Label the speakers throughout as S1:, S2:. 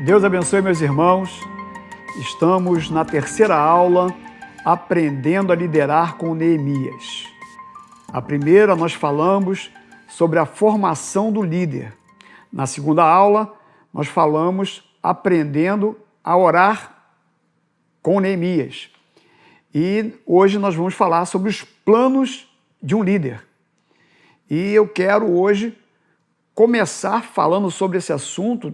S1: Deus abençoe, meus irmãos. Estamos na terceira aula, aprendendo a liderar com Neemias. A primeira, nós falamos sobre a formação do líder. Na segunda aula, nós falamos aprendendo a orar com Neemias. E hoje nós vamos falar sobre os planos de um líder. E eu quero hoje começar falando sobre esse assunto,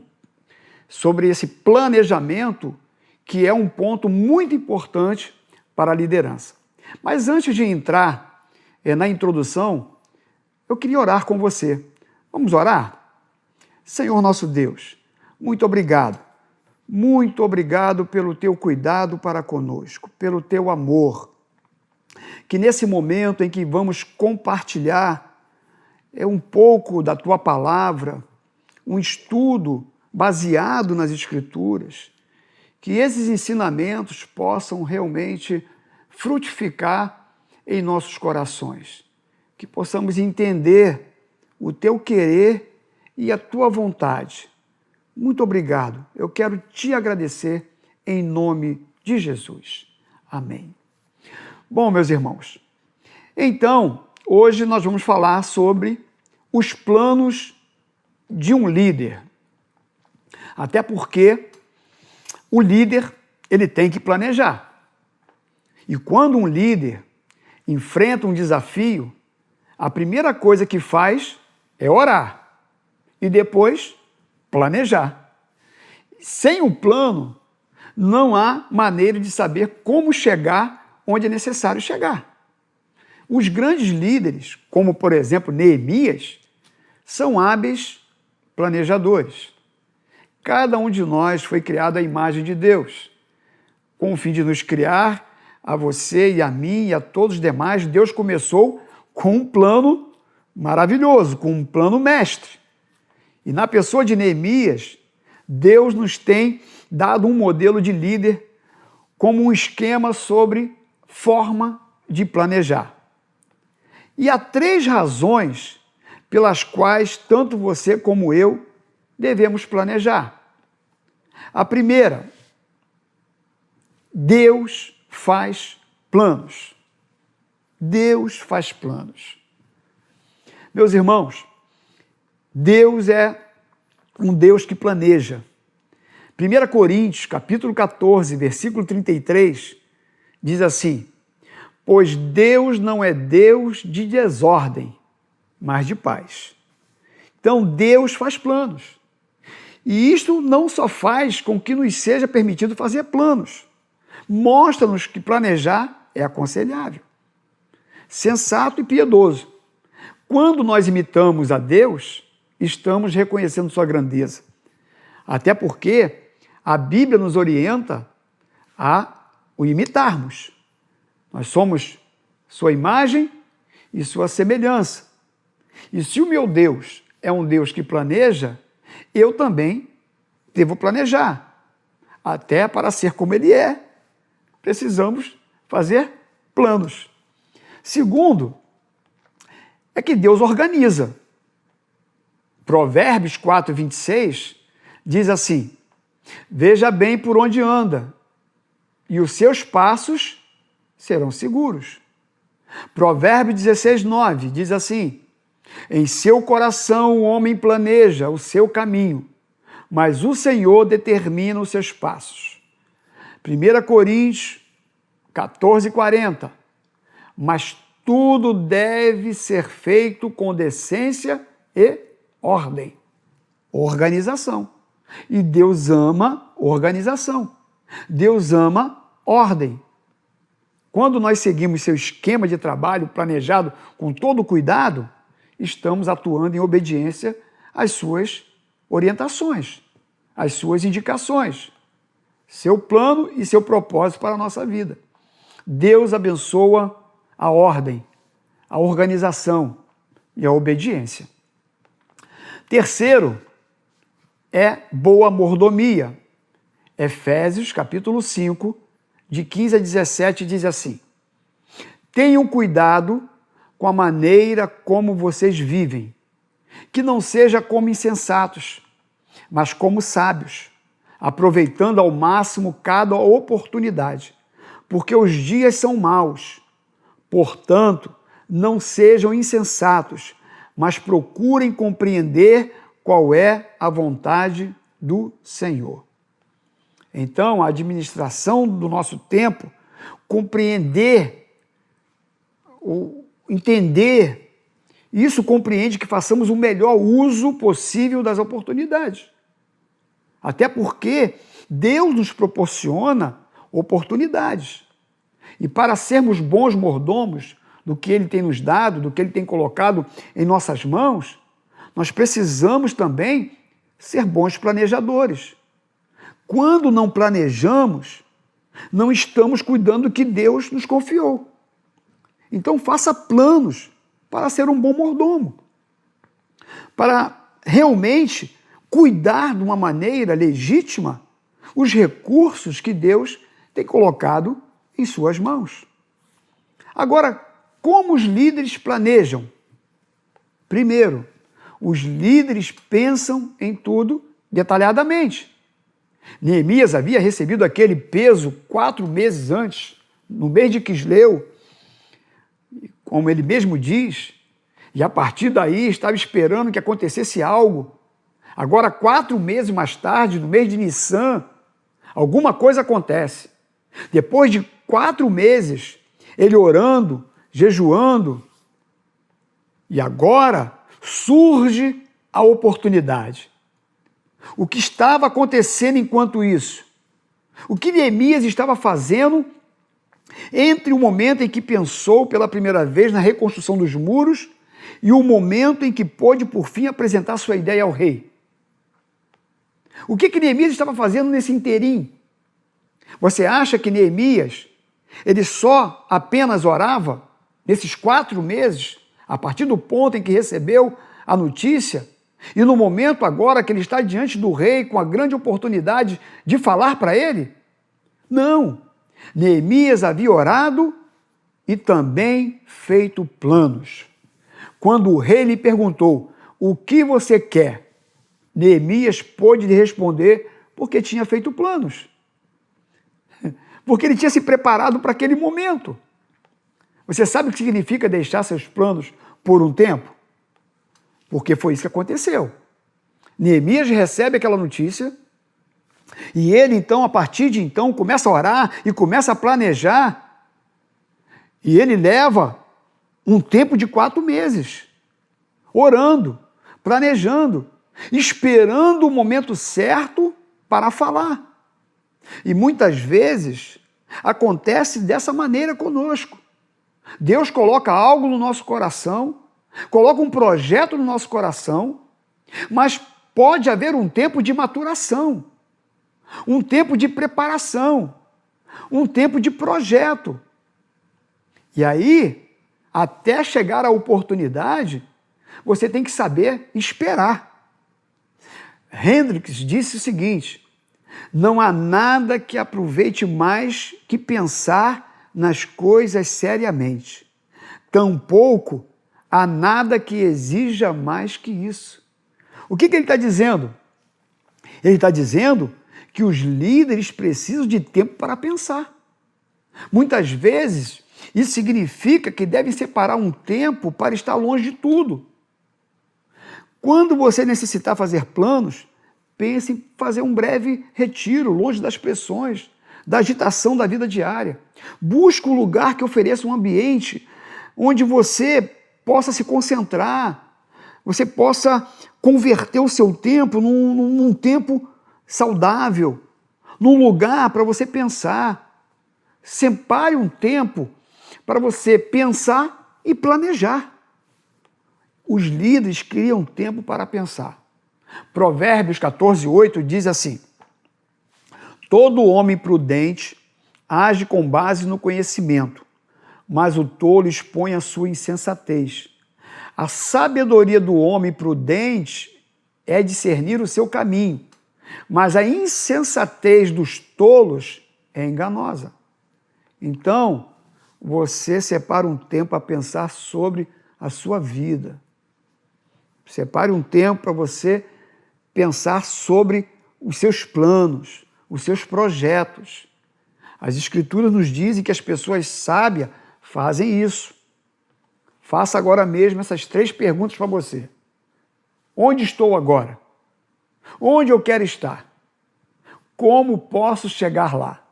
S1: sobre esse planejamento, que é um ponto muito importante para a liderança. Mas antes de entrar na introdução, eu queria orar com você. Vamos orar? Senhor nosso Deus, muito obrigado. Muito obrigado pelo teu cuidado para conosco, pelo teu amor. Que nesse momento em que vamos compartilhar um pouco da tua palavra, um estudo baseado nas Escrituras, que esses ensinamentos possam realmente frutificar em nossos corações, que possamos entender o teu querer e a tua vontade. Muito obrigado. Eu quero te agradecer em nome de Jesus. Amém. Bom, meus irmãos, então, hoje nós vamos falar sobre os planos de um líder. Até porque o líder, ele tem que planejar. E quando um líder enfrenta um desafio, a primeira coisa que faz é orar e depois planejar. Sem um plano, não há maneira de saber como chegar onde é necessário chegar. Os grandes líderes, como por exemplo Neemias, são hábeis planejadores. Cada um de nós foi criado à imagem de Deus. Com o fim de nos criar, a você e a mim e a todos os demais, Deus começou com um plano maravilhoso, com um plano mestre. E na pessoa de Neemias, Deus nos tem dado um modelo de líder como um esquema sobre forma de planejar. E há 3 razões pelas quais tanto você como eu devemos planejar. A primeira, Deus faz planos. Deus faz planos. Meus irmãos, Deus é um Deus que planeja. 1 Coríntios, capítulo 14, versículo 33, diz assim: pois Deus não é Deus de desordem, mas de paz. Então, Deus faz planos. E isto não só faz com que nos seja permitido fazer planos, mostra-nos que planejar é aconselhável, sensato e piedoso. Quando nós imitamos a Deus, estamos reconhecendo sua grandeza. Até porque a Bíblia nos orienta a o imitarmos. Nós somos sua imagem e sua semelhança. E se o meu Deus é um Deus que planeja, eu também devo planejar. Até para ser como Ele é, precisamos fazer planos. Segundo, é que Deus organiza. Provérbios 4, 26 diz assim: veja bem por onde anda, e os seus passos serão seguros. Provérbios 16, 9 diz assim: em seu coração o homem planeja o seu caminho, mas o Senhor determina os seus passos. 1 Coríntios 14, 40. Mas tudo deve ser feito com decência e ordem. Organização. E Deus ama organização. Deus ama ordem. Quando nós seguimos seu esquema de trabalho planejado com todo cuidado, estamos atuando em obediência às suas orientações, às suas indicações, seu plano e seu propósito para a nossa vida. Deus abençoa a ordem, a organização e a obediência. Terceiro, é boa mordomia. Efésios, capítulo 5, de 15 a 17, diz assim: tenham cuidado com a maneira como vocês vivem, que não seja como insensatos, mas como sábios, aproveitando ao máximo cada oportunidade, porque os dias são maus. Portanto, não sejam insensatos, mas procurem compreender qual é a vontade do Senhor. Então, a administração do nosso tempo, compreender, entender, isso compreende que façamos o melhor uso possível das oportunidades. Até porque Deus nos proporciona oportunidades. E para sermos bons mordomos do que Ele tem nos dado, do que Ele tem colocado em nossas mãos, nós precisamos também ser bons planejadores. Quando não planejamos, não estamos cuidando do que Deus nos confiou. Então faça planos para ser um bom mordomo, para realmente cuidar de uma maneira legítima os recursos que Deus tem colocado em suas mãos. Agora, como os líderes planejam? Primeiro, os líderes pensam em tudo detalhadamente. Neemias havia recebido aquele peso 4 meses antes, no mês de Quisleu, como ele mesmo diz, e a partir daí estava esperando que acontecesse algo. Agora, 4 meses mais tarde, no mês de Nissan, alguma coisa acontece. Depois de 4 meses, ele orando, jejuando, e agora surge a oportunidade. O que estava acontecendo enquanto isso? O que Neemias estava fazendo entre o momento em que pensou pela primeira vez na reconstrução dos muros e o momento em que pôde, por fim, apresentar sua ideia ao rei? O que Neemias estava fazendo nesse interim? Você acha que Neemias, ele só apenas orava nesses 4 meses, a partir do ponto em que recebeu a notícia, e no momento agora que ele está diante do rei com a grande oportunidade de falar para ele? Não. Neemias havia orado e também feito planos. Quando o rei lhe perguntou, o que você quer? Neemias pôde lhe responder porque tinha feito planos. Porque ele tinha se preparado para aquele momento. Você sabe o que significa deixar seus planos por um tempo? Porque foi isso que aconteceu. Neemias recebe aquela notícia e ele, então, a partir de então, começa a orar e começa a planejar. E ele leva um tempo de 4 meses, orando, planejando, esperando o momento certo para falar. E muitas vezes acontece dessa maneira conosco. Deus coloca algo no nosso coração, coloca um projeto no nosso coração, mas pode haver um tempo de maturação, um tempo de preparação, um tempo de projeto. E aí, até chegar a oportunidade, você tem que saber esperar. Hendricks disse o seguinte: não há nada que aproveite mais que pensar nas coisas seriamente. Tampouco há nada que exija mais que isso. O que ele está dizendo? Ele está dizendo que os líderes precisam de tempo para pensar. Muitas vezes, isso significa que devem separar um tempo para estar longe de tudo. Quando você necessitar fazer planos, pense em fazer um breve retiro, longe das pressões, da agitação da vida diária. Busque um lugar que ofereça um ambiente onde você possa se concentrar, você possa converter o seu tempo num tempo saudável, num lugar para você pensar. Separe um tempo para você pensar e planejar. Os líderes criam tempo para pensar. Provérbios 14:8 diz assim: todo homem prudente age com base no conhecimento, mas o tolo expõe a sua insensatez. A sabedoria do homem prudente é discernir o seu caminho, mas a insensatez dos tolos é enganosa. Então, você separa um tempo a pensar sobre a sua vida. Separe um tempo para você pensar sobre os seus planos, os seus projetos. As Escrituras nos dizem que as pessoas sábias fazem isso. Faça agora mesmo essas 3 perguntas para você. Onde estou agora? Onde eu quero estar? Como posso chegar lá?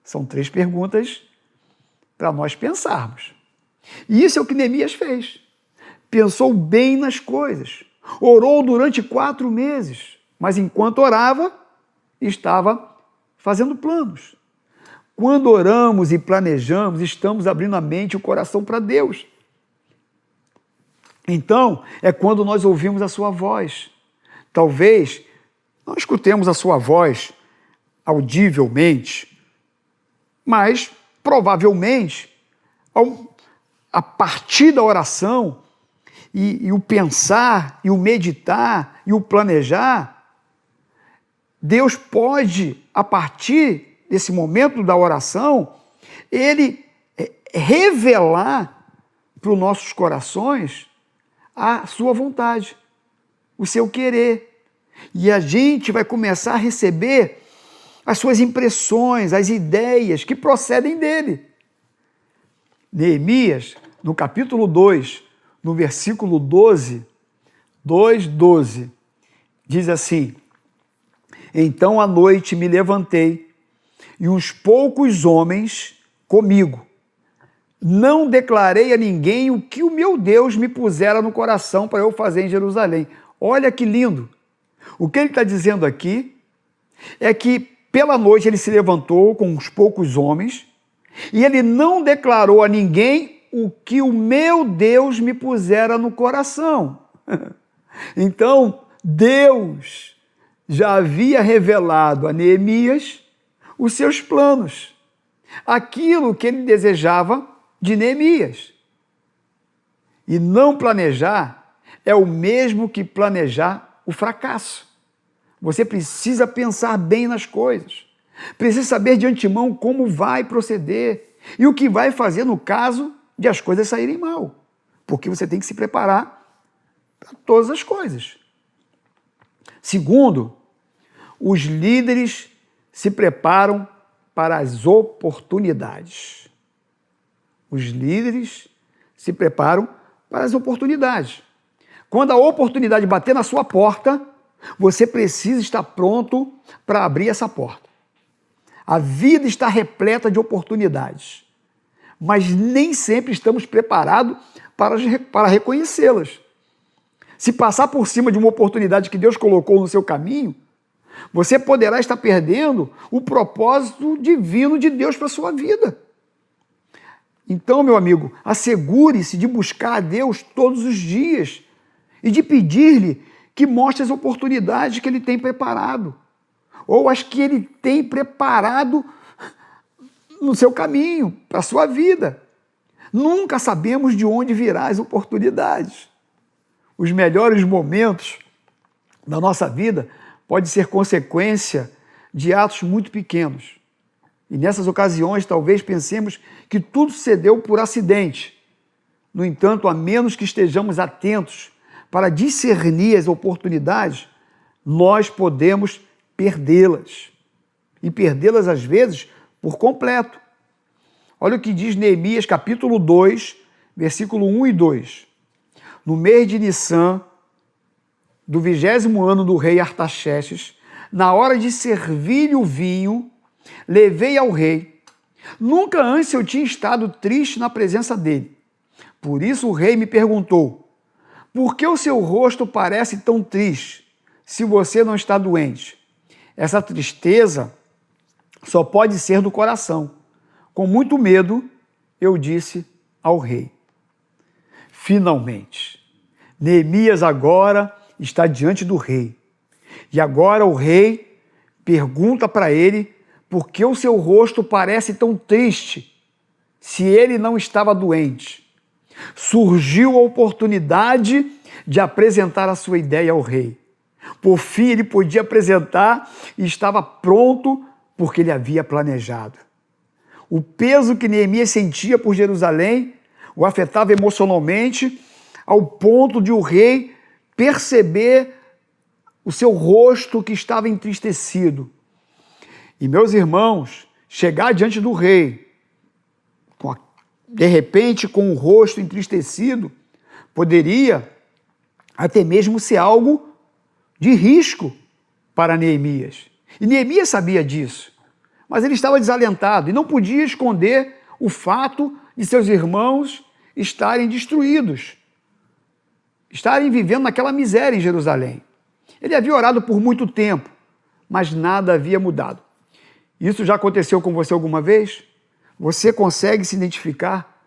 S1: São 3 perguntas para nós pensarmos. E isso é o que Neemias fez. Pensou bem nas coisas. Orou durante 4 meses, mas enquanto orava, estava fazendo planos. Quando oramos e planejamos, estamos abrindo a mente e o coração para Deus. Então, é quando nós ouvimos a sua voz. Talvez não escutemos a sua voz audivelmente, mas provavelmente, a partir da oração, e o pensar, e o meditar, e o planejar, Deus pode, a partir desse momento da oração, Ele revelar para os nossos corações a sua vontade, o seu querer. E a gente vai começar a receber as suas impressões, as ideias que procedem dele. Neemias, no capítulo 2, no versículo 12, 2:12, diz assim: Então à noite me levantei, e uns poucos homens comigo. Não declarei a ninguém o que o meu Deus me pusera no coração para eu fazer em Jerusalém. Olha que lindo! O que ele está dizendo aqui é que pela noite ele se levantou com uns poucos homens e ele não declarou a ninguém o que o meu Deus me pusera no coração. Então, Deus já havia revelado a Neemias os seus planos, aquilo que ele desejava de Neemias. E não planejar é o mesmo que planejar o fracasso. Você precisa pensar bem nas coisas, precisa saber de antemão como vai proceder e o que vai fazer no caso de as coisas saírem mal, porque você tem que se preparar para todas as coisas. Segundo, os líderes se preparam para as oportunidades. Os líderes se preparam para as oportunidades. Quando a oportunidade bater na sua porta, você precisa estar pronto para abrir essa porta. A vida está repleta de oportunidades, mas nem sempre estamos preparados para reconhecê-las. Se passar por cima de uma oportunidade que Deus colocou no seu caminho, você poderá estar perdendo o propósito divino de Deus para a sua vida. Então, meu amigo, assegure-se de buscar a Deus todos os dias e de pedir-lhe que mostre as oportunidades que Ele tem preparado, ou as que Ele tem preparado no seu caminho, para a sua vida. Nunca sabemos de onde virão as oportunidades. Os melhores momentos da nossa vida podem ser consequência de atos muito pequenos. E nessas ocasiões, talvez pensemos que tudo sucedeu por acidente. No entanto, a menos que estejamos atentos para discernir as oportunidades, nós podemos perdê-las. E perdê-las, às vezes, por completo. Olha o que diz Neemias, capítulo 2, versículo 1 e 2. No mês de Nissan, do 20º ano do rei Artaxerxes, na hora de servir-lhe o vinho, levei ao rei. Nunca antes eu tinha estado triste na presença dele. Por isso o rei me perguntou: por que o seu rosto parece tão triste, se você não está doente? Essa tristeza só pode ser do coração. Com muito medo, eu disse ao rei. Finalmente, Neemias agora está diante do rei. E agora o rei pergunta para ele por que o seu rosto parece tão triste, se ele não estava doente. Surgiu a oportunidade de apresentar a sua ideia ao rei. Por fim, ele podia apresentar e estava pronto porque ele havia planejado. O peso que Neemias sentia por Jerusalém o afetava emocionalmente ao ponto de o rei perceber o seu rosto que estava entristecido. E, meus irmãos, chegar diante do rei, de repente com o rosto entristecido, poderia até mesmo ser algo de risco para Neemias. E Neemias sabia disso, mas ele estava desalentado e não podia esconder o fato de seus irmãos estarem destruídos, estarem vivendo naquela miséria em Jerusalém. Ele havia orado por muito tempo, mas nada havia mudado. Isso já aconteceu com você alguma vez? Você consegue se identificar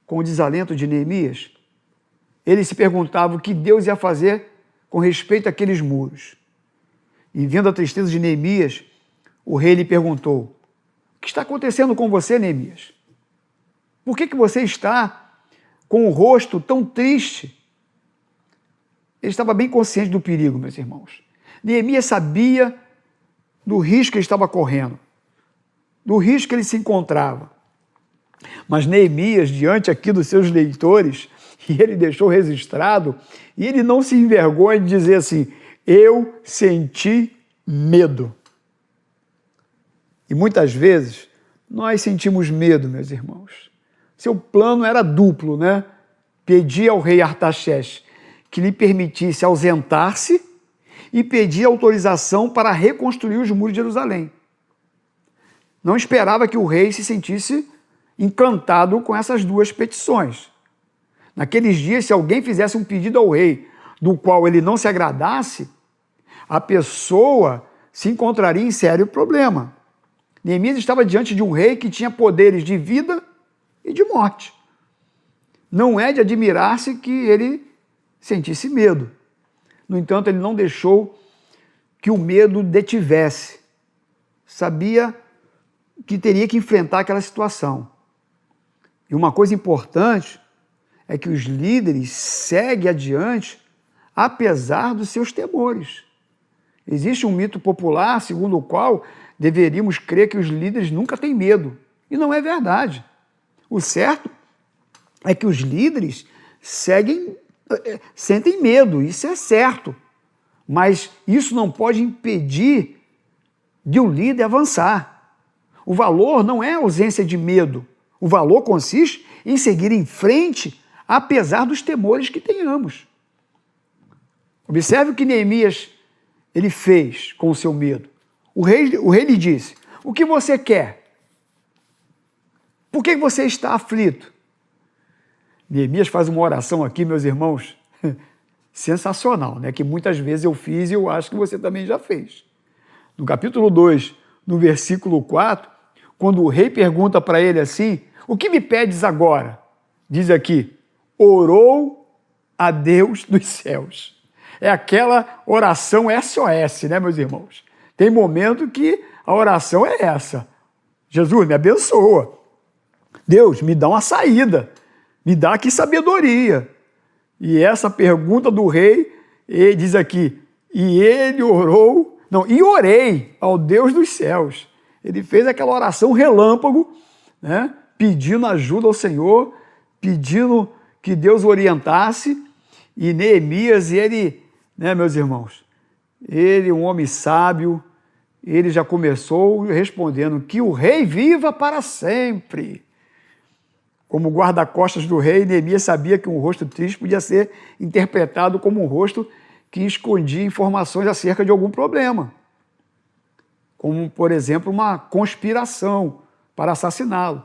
S1: com o desalento de Neemias? Ele se perguntava o que Deus ia fazer com respeito àqueles muros. E vendo a tristeza de Neemias, o rei lhe perguntou: o que está acontecendo com você, Neemias? Por que você está com o rosto tão triste? Ele estava bem consciente do perigo, meus irmãos. Neemias sabia do risco que ele estava correndo, do risco que ele se encontrava. Mas Neemias, diante aqui dos seus leitores, e ele deixou registrado, e ele não se envergonha de dizer assim: eu senti medo. E muitas vezes nós sentimos medo, meus irmãos. Seu plano era duplo, né? Pedir ao rei Artaxerxes que lhe permitisse ausentar-se e pedir autorização para reconstruir os muros de Jerusalém. Não esperava que o rei se sentisse encantado com essas duas petições. Naqueles dias, se alguém fizesse um pedido ao rei do qual ele não se agradasse, a pessoa se encontraria em sério problema. Neemias estava diante de um rei que tinha poderes de vida e de morte. Não é de admirar-se que ele sentisse medo. No entanto, ele não deixou que o medo detivesse. Sabia que teria que enfrentar aquela situação. E uma coisa importante é que os líderes seguem adiante apesar dos seus temores. Existe um mito popular segundo o qual deveríamos crer que os líderes nunca têm medo. E não é verdade. O certo é que os líderes sentem medo, isso é certo. Mas isso não pode impedir de o líder avançar. O valor não é a ausência de medo. O valor consiste em seguir em frente, apesar dos temores que tenhamos. Observe o que Neemias ele fez com o seu medo. O rei lhe disse: o que você quer? Por que você está aflito? Neemias faz uma oração aqui, meus irmãos, sensacional, né? Que muitas vezes eu fiz e eu acho que você também já fez. No capítulo 2, no versículo 4, quando o rei pergunta para ele assim: o que me pedes agora? Diz aqui: orou a Deus dos céus. É aquela oração SOS, né, meus irmãos? Tem momento que a oração é essa: Jesus, me abençoa. Deus, me dá uma saída. Me dá aqui sabedoria. E essa pergunta do rei, ele diz aqui: e ele orou, não, e orei ao Deus dos céus. Ele fez aquela oração relâmpago, né, pedindo ajuda ao Senhor, pedindo que Deus o orientasse. E Neemias, ele, né, meus irmãos, ele, um homem sábio, ele já começou respondendo: que o rei viva para sempre. Como guarda-costas do rei, Neemias sabia que um rosto triste podia ser interpretado como um rosto que escondia informações acerca de algum problema, como, por exemplo, uma conspiração para assassiná-lo.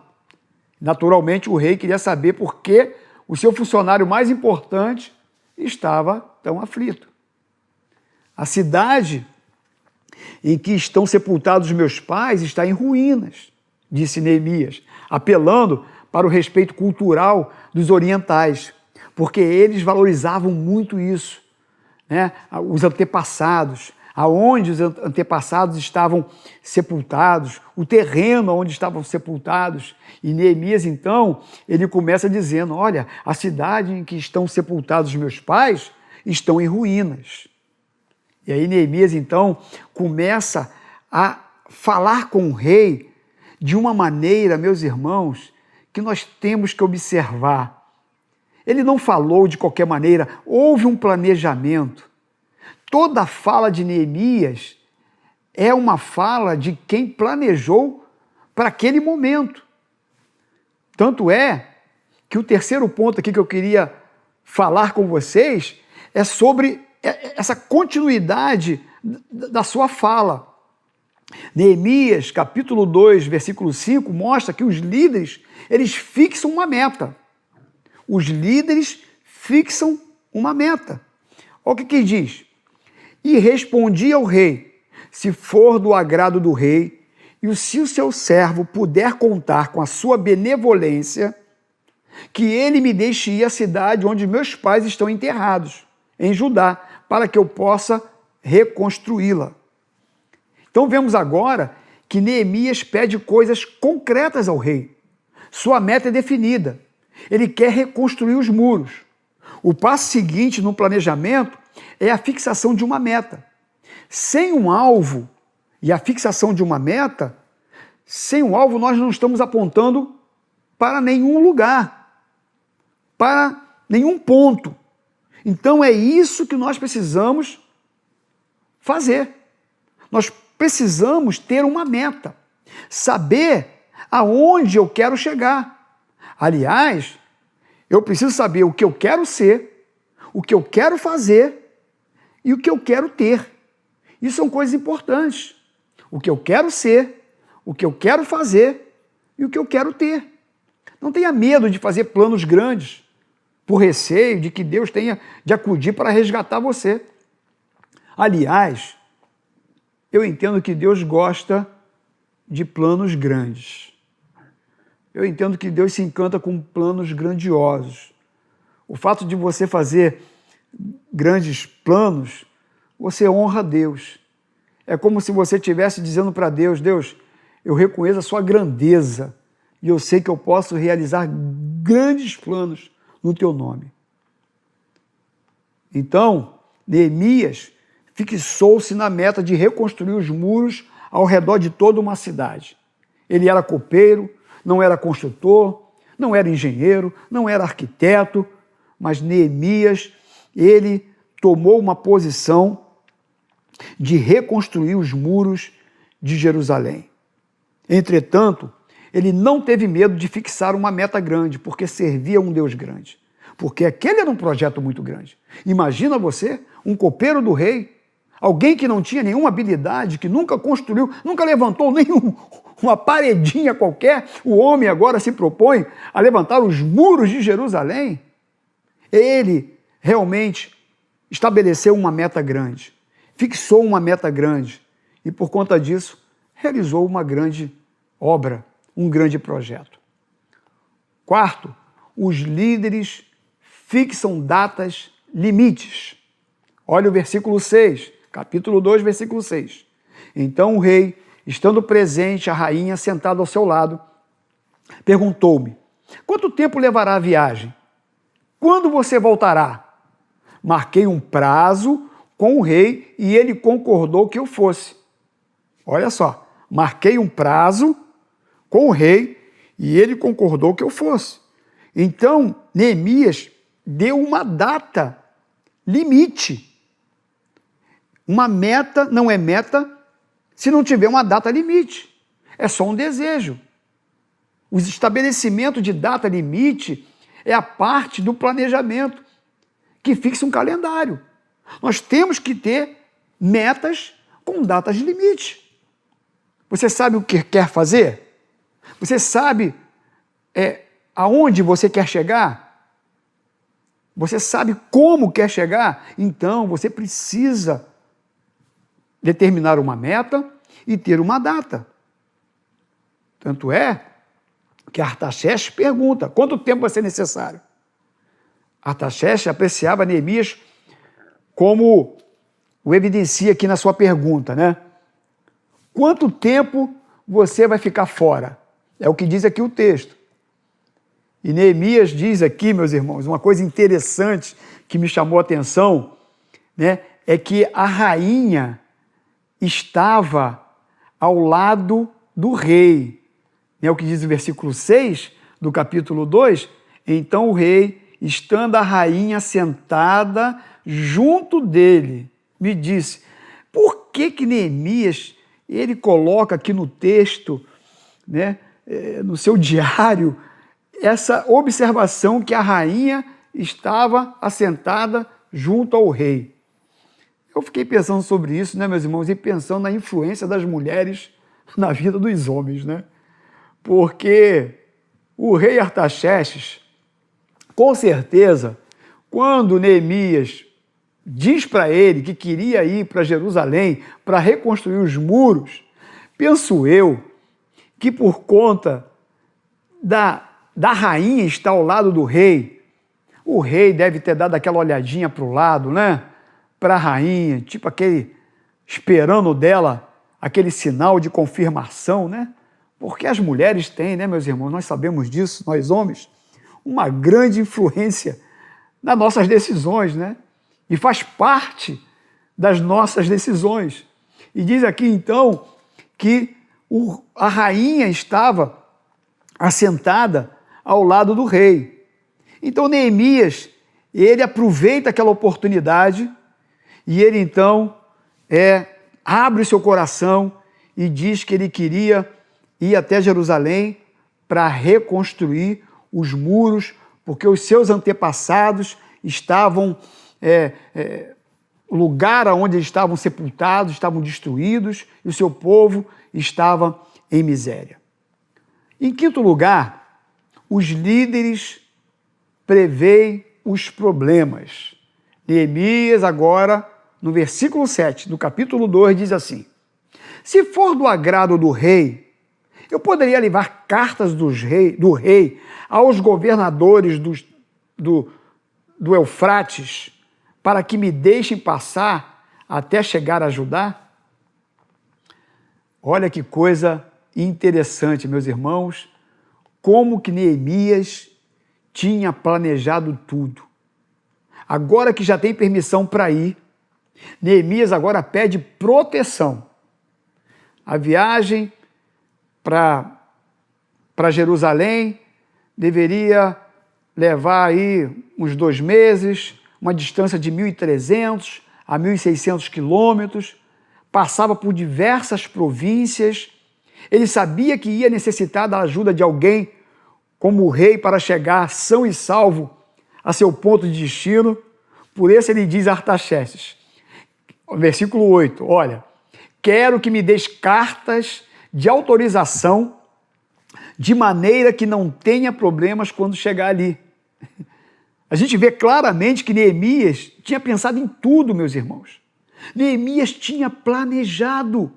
S1: Naturalmente, o rei queria saber por que o seu funcionário mais importante estava tão aflito. A cidade em que estão sepultados meus pais está em ruínas, disse Neemias, apelando para o respeito cultural dos orientais, porque eles valorizavam muito isso, né? Os antepassados, aonde os antepassados estavam sepultados, o terreno onde estavam sepultados. E Neemias, então, ele começa dizendo: olha, a cidade em que estão sepultados meus pais estão em ruínas. E aí Neemias, então, começa a falar com o rei de uma maneira, meus irmãos, que nós temos que observar. Ele não falou de qualquer maneira, houve um planejamento. toda a fala de Neemias é uma fala de quem planejou para aquele momento. Tanto é que o terceiro ponto aqui que eu queria falar com vocês é sobre essa continuidade da sua fala. Neemias, capítulo 2, versículo 5, mostra que os líderes, eles fixam uma meta. Os líderes fixam uma meta. Olha o que diz. E respondi ao rei, se for do agrado do rei, e se o seu servo puder contar com a sua benevolência, que ele me deixe ir à cidade onde meus pais estão enterrados, em Judá, para que eu possa reconstruí-la. Então vemos agora que Neemias pede coisas concretas ao rei. Sua meta é definida. Ele quer reconstruir os muros. O passo seguinte no planejamento é a fixação de uma meta. Sem um alvo e a fixação de uma meta, sem um alvo nós não estamos apontando para nenhum lugar, para nenhum ponto. Então é isso que nós precisamos fazer. Nós precisamos ter uma meta, saber aonde eu quero chegar. Aliás, eu preciso saber o que eu quero ser, o que eu quero fazer e o que eu quero ter. Isso são coisas importantes. O que eu quero ser, o que eu quero fazer e o que eu quero ter. Não tenha medo de fazer planos grandes, por receio de que Deus tenha de acudir para resgatar você. Aliás, eu entendo que Deus gosta de planos grandes. Eu entendo que Deus se encanta com planos grandiosos. O fato de você fazer grandes planos, você honra a Deus. É como se você estivesse dizendo para Deus, Deus, eu reconheço a sua grandeza e eu sei que eu posso realizar grandes planos no teu nome. Então, Neemias fixou-se na meta de reconstruir os muros ao redor de toda uma cidade. Ele era copeiro, não era construtor, não era engenheiro, não era arquiteto, mas Neemias, ele tomou uma posição de reconstruir os muros de Jerusalém. Entretanto, ele não teve medo de fixar uma meta grande, porque servia a um Deus grande. Porque aquele era um projeto muito grande. Imagina você, um copeiro do rei, alguém que não tinha nenhuma habilidade, que nunca construiu, nunca levantou uma paredinha qualquer, o homem agora se propõe a levantar os muros de Jerusalém. Ele realmente estabeleceu uma meta grande, fixou uma meta grande e, por conta disso, realizou uma grande obra, um grande projeto. Quarto, os líderes fixam datas limites. Olha o versículo 6, capítulo 2, versículo 6. Então o rei, estando presente, a rainha sentada ao seu lado, perguntou-me, quanto tempo levará a viagem? Quando você voltará? Marquei um prazo com o rei e ele concordou que eu fosse. Olha só, marquei um prazo com o rei e ele concordou que eu fosse. Então, Neemias deu uma data limite. Uma meta não é meta se não tiver uma data limite. É só um desejo. O estabelecimento de data limite é a parte do planejamento que fixa um calendário. Nós temos que ter metas com datas limite. Você sabe o que quer fazer? Você sabe aonde você quer chegar? Você sabe como quer chegar? Então, você precisa determinar uma meta e ter uma data. Tanto é que Artaxerxes pergunta, quanto tempo vai ser necessário? Artaxerxes apreciava Neemias como o evidencia aqui na sua pergunta, né? Quanto tempo você vai ficar fora? É o que diz aqui o texto. E Neemias diz aqui, meus irmãos, uma coisa interessante que me chamou a atenção, né? É que a rainha estava ao lado do rei. É o que diz o versículo 6 do capítulo 2. Então o rei, estando a rainha sentada junto dele, me disse, por que Neemias, ele coloca aqui no texto, né, no seu diário, essa observação que a rainha estava assentada junto ao rei? Eu fiquei pensando sobre isso, né, meus irmãos, e pensando na influência das mulheres na vida dos homens, né? Porque o rei Artaxerxes, com certeza, quando Neemias diz para ele que queria ir para Jerusalém para reconstruir os muros, penso eu que por conta da rainha estar ao lado do rei, o rei deve ter dado aquela olhadinha para o lado, né? Para a rainha, tipo aquele, esperando dela aquele sinal de confirmação, né? Porque as mulheres têm, né, meus irmãos, nós sabemos disso, nós homens, uma grande influência nas nossas decisões, né? E faz parte das nossas decisões. E diz aqui, então, que a rainha estava assentada ao lado do rei. Então, Neemias, ele aproveita aquela oportunidade e ele, então, abre o seu coração e diz que ele queria ir até Jerusalém para reconstruir os muros, porque os seus antepassados estavam, o lugar onde eles estavam sepultados, estavam destruídos, e o seu povo estava em miséria. Em quinto lugar, os líderes preveem os problemas. Neemias, agora, no versículo 7 do capítulo 2, diz assim: se for do agrado do rei, eu poderia levar cartas do rei aos governadores do Eufrates para que me deixem passar até chegar a Judá? Olha que coisa interessante, meus irmãos, como que Neemias tinha planejado tudo. Agora que já tem permissão para ir, Neemias agora pede proteção. A viagem para Jerusalém deveria levar aí uns 2 meses, uma distância de 1.300 a 1.600 quilômetros, passava por diversas províncias. Ele sabia que ia necessitar da ajuda de alguém como o rei para chegar são e salvo a seu ponto de destino. Por isso ele diz a Artaxerxes, versículo 8, olha, quero que me des cartas de autorização de maneira que não tenha problemas quando chegar ali. A gente vê claramente que Neemias tinha pensado em tudo, meus irmãos. Neemias tinha planejado.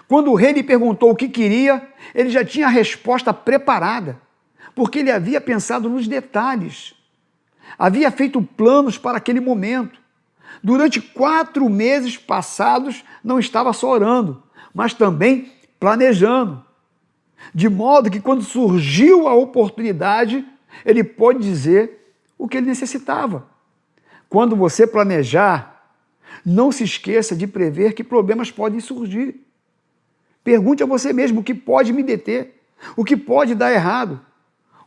S1: Quando o rei lhe perguntou o que queria, ele já tinha a resposta preparada, porque ele havia pensado nos detalhes. Havia feito planos para aquele momento. Durante 4 meses passados, não estava só orando, mas também planejando. De modo que quando surgiu a oportunidade, ele pôde dizer o que ele necessitava. Quando você planejar, não se esqueça de prever que problemas podem surgir. Pergunte a você mesmo o que pode me deter, o que pode dar errado.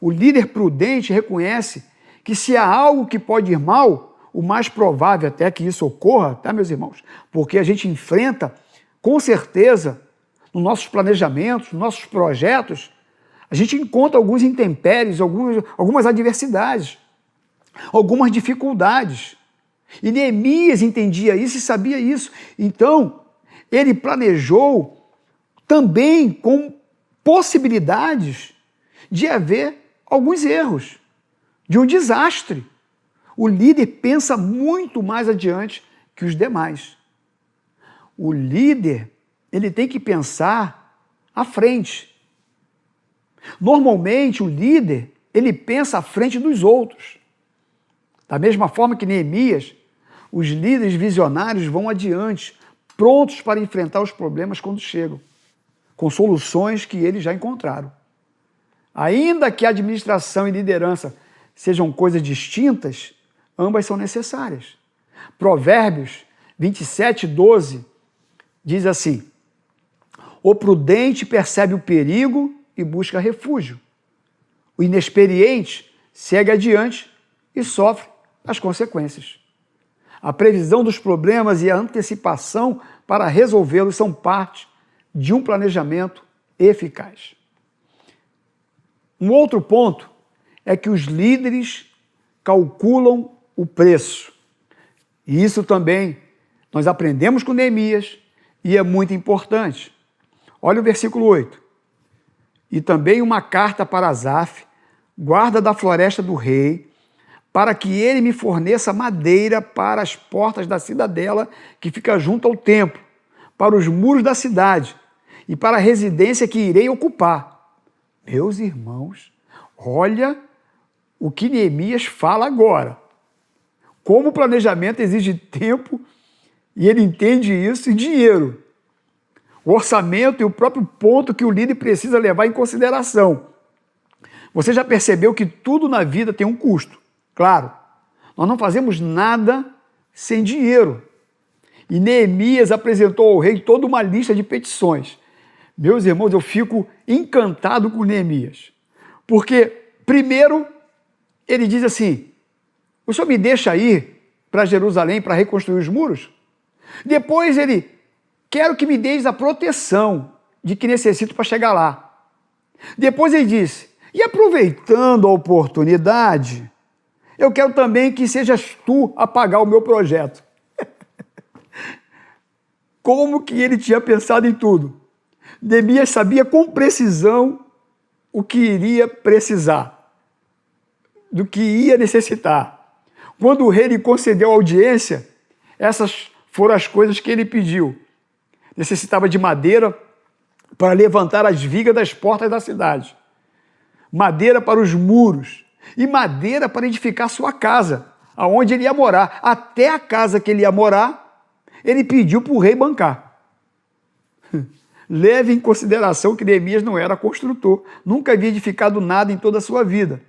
S1: O líder prudente reconhece que se há algo que pode ir mal, o mais provável até que isso ocorra, tá, meus irmãos? Porque a gente enfrenta, com certeza, nos nossos planejamentos, nos nossos projetos, a gente encontra alguns intempéries, algumas adversidades, algumas dificuldades. E Neemias entendia isso e sabia isso. Então, ele planejou também com possibilidades de haver alguns erros, de um desastre. O líder pensa muito mais adiante que os demais. O líder, ele tem que pensar à frente. Normalmente, o líder, ele pensa à frente dos outros. Da mesma forma que Neemias, os líderes visionários vão adiante, prontos para enfrentar os problemas quando chegam, com soluções que eles já encontraram. Ainda que a administração e liderança sejam coisas distintas, ambas são necessárias. Provérbios 27:12 diz assim: o prudente percebe o perigo e busca refúgio. O inexperiente segue adiante e sofre as consequências. A previsão dos problemas e a antecipação para resolvê-los são parte de um planejamento eficaz. Um outro ponto é que os líderes calculam o preço. E isso também nós aprendemos com Neemias e é muito importante. Olha o versículo 8. E também uma carta para Asaf, guarda da floresta do rei, para que ele me forneça madeira para as portas da cidadela que fica junto ao templo, para os muros da cidade e para a residência que irei ocupar. Meus irmãos, olha o que Neemias fala agora. Como o planejamento exige tempo, e ele entende isso, e dinheiro. O orçamento e o próprio ponto que o líder precisa levar em consideração. Você já percebeu que tudo na vida tem um custo? Claro, nós não fazemos nada sem dinheiro. E Neemias apresentou ao rei toda uma lista de petições. Meus irmãos, eu fico encantado com Neemias. Porque, primeiro, ele diz assim, o senhor me deixa ir para Jerusalém para reconstruir os muros? Depois ele, quero que me deis a proteção de que necessito para chegar lá. Depois ele disse, e aproveitando a oportunidade, eu quero também que sejas tu a pagar o meu projeto. Como que ele tinha pensado em tudo? Neemias sabia com precisão o que iria precisar, do que ia necessitar. Quando o rei lhe concedeu audiência, essas foram as coisas que ele pediu. Necessitava de madeira para levantar as vigas das portas da cidade, madeira para os muros e madeira para edificar sua casa, aonde ele ia morar. Até a casa que ele ia morar, ele pediu para o rei bancar. Leve em consideração que Neemias não era construtor, nunca havia edificado nada em toda a sua vida.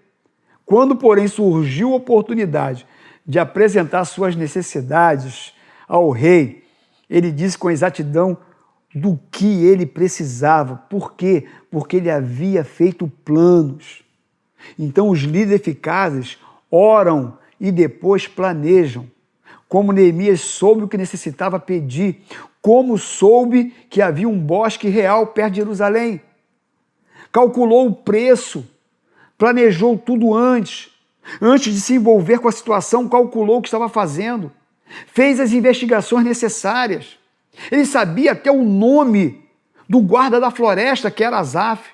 S1: Quando, porém, surgiu a oportunidade de apresentar suas necessidades ao rei, ele disse com exatidão do que ele precisava. Por quê? Porque ele havia feito planos. Então, os líderes eficazes oram e depois planejam. Como Neemias soube o que necessitava pedir, como soube que havia um bosque real perto de Jerusalém. Calculou o preço, planejou tudo antes. Antes de se envolver com a situação, calculou o que estava fazendo. Fez as investigações necessárias. Ele sabia até o nome do guarda da floresta, que era Asaf.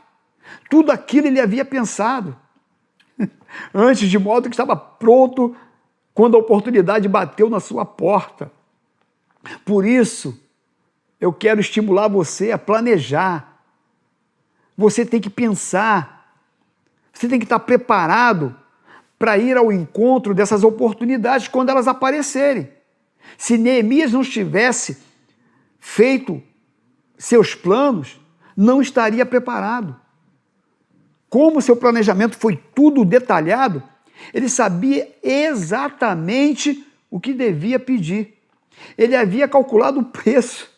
S1: Tudo aquilo ele havia pensado. Antes, de modo que estava pronto quando a oportunidade bateu na sua porta. Por isso, eu quero estimular você a planejar. Você tem que pensar. Você tem que estar preparado para ir ao encontro dessas oportunidades quando elas aparecerem. Se Neemias não tivesse feito seus planos, não estaria preparado. Como seu planejamento foi tudo detalhado, ele sabia exatamente o que devia pedir. Ele havia calculado o preço.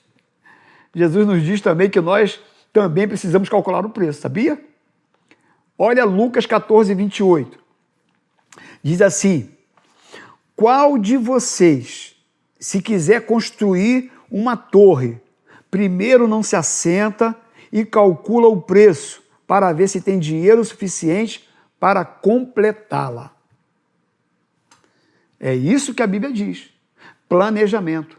S1: Jesus nos diz também que nós também precisamos calcular o preço, sabia? Olha Lucas 14, 28. Diz assim, qual de vocês, se quiser construir uma torre, primeiro não se assenta e calcula o preço para ver se tem dinheiro suficiente para completá-la? É isso que a Bíblia diz, planejamento.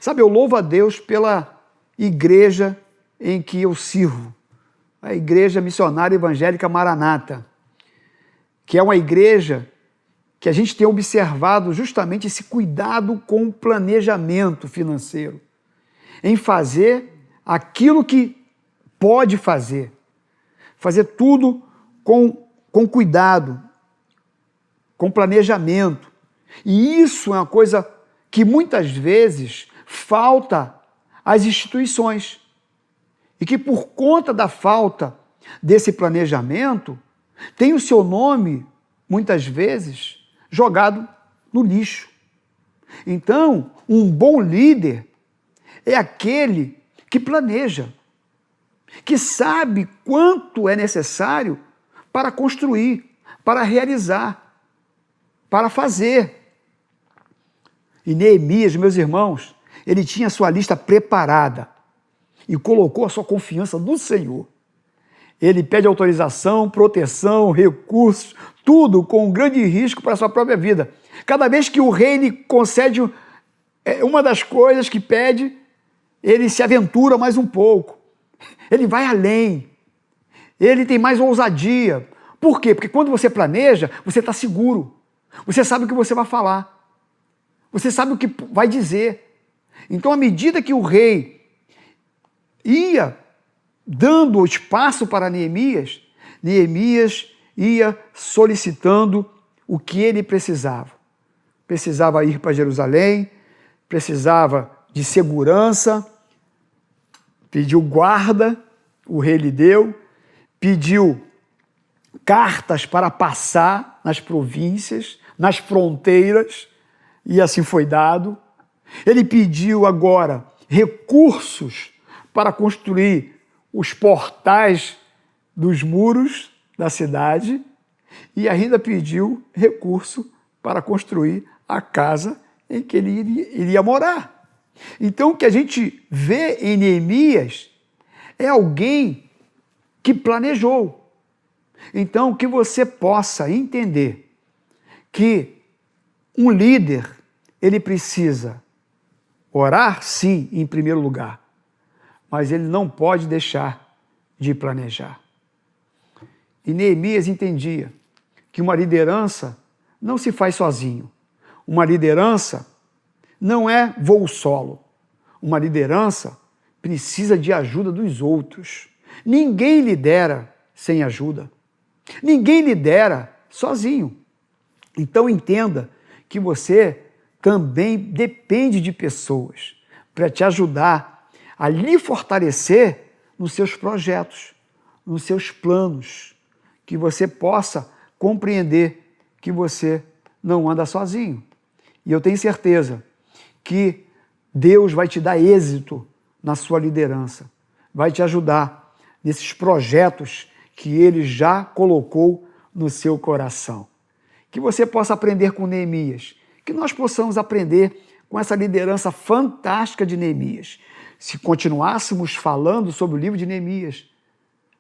S1: Sabe, eu louvo a Deus pela igreja em que eu sirvo, a Igreja Missionária Evangélica Maranata, que é uma igreja que a gente tem observado justamente esse cuidado com o planejamento financeiro, em fazer aquilo que pode fazer tudo com cuidado, com planejamento. E isso é uma coisa que muitas vezes falta às instituições e que por conta da falta desse planejamento tem o seu nome, muitas vezes, jogado no lixo. Então, um bom líder é aquele que planeja, que sabe quanto é necessário para construir, para realizar, para fazer. E Neemias, meus irmãos, ele tinha a sua lista preparada e colocou a sua confiança no Senhor. Ele pede autorização, proteção, recursos, tudo com um grande risco para a sua própria vida. Cada vez que o rei lhe concede uma das coisas que pede, ele se aventura mais um pouco. Ele vai além. Ele tem mais ousadia. Por quê? Porque quando você planeja, você está seguro. Você sabe o que você vai falar. Você sabe o que vai dizer. Então, à medida que o rei ia dando espaço para Neemias, Neemias ia solicitando o que ele precisava. Precisava ir para Jerusalém, precisava de segurança, pediu guarda, o rei lhe deu, pediu cartas para passar nas províncias, nas fronteiras, e assim foi dado. Ele pediu agora recursos para construir os portais dos muros da cidade e ainda pediu recurso para construir a casa em que ele iria morar. Então, o que a gente vê em Neemias é alguém que planejou. Então, que você possa entender que um líder, ele precisa orar, sim, em primeiro lugar, mas ele não pode deixar de planejar. E Neemias entendia que uma liderança não se faz sozinho. Uma liderança não é voo solo. Uma liderança precisa de ajuda dos outros. Ninguém lidera sem ajuda. Ninguém lidera sozinho. Então entenda que você também depende de pessoas para te ajudar a lhe fortalecer nos seus projetos, nos seus planos, que você possa compreender que você não anda sozinho. E eu tenho certeza que Deus vai te dar êxito na sua liderança, vai te ajudar nesses projetos que Ele já colocou no seu coração. Que você possa aprender com Neemias, que nós possamos aprender com essa liderança fantástica de Neemias. Se continuássemos falando sobre o livro de Neemias,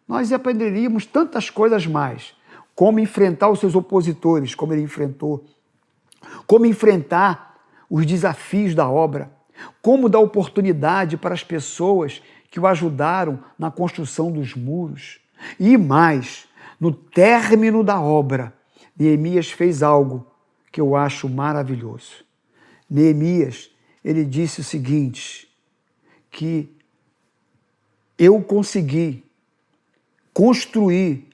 S1: nós aprenderíamos tantas coisas mais. Como enfrentar os seus opositores, como ele enfrentou. Como enfrentar os desafios da obra. Como dar oportunidade para as pessoas que o ajudaram na construção dos muros. E mais, no término da obra, Neemias fez algo que eu acho maravilhoso. Neemias, ele disse o seguinte, que eu consegui construir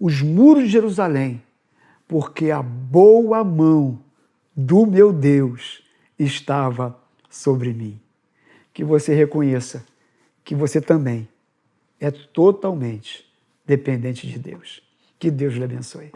S1: os muros de Jerusalém porque a boa mão do meu Deus estava sobre mim. Que você reconheça que você também é totalmente dependente de Deus. Que Deus lhe abençoe.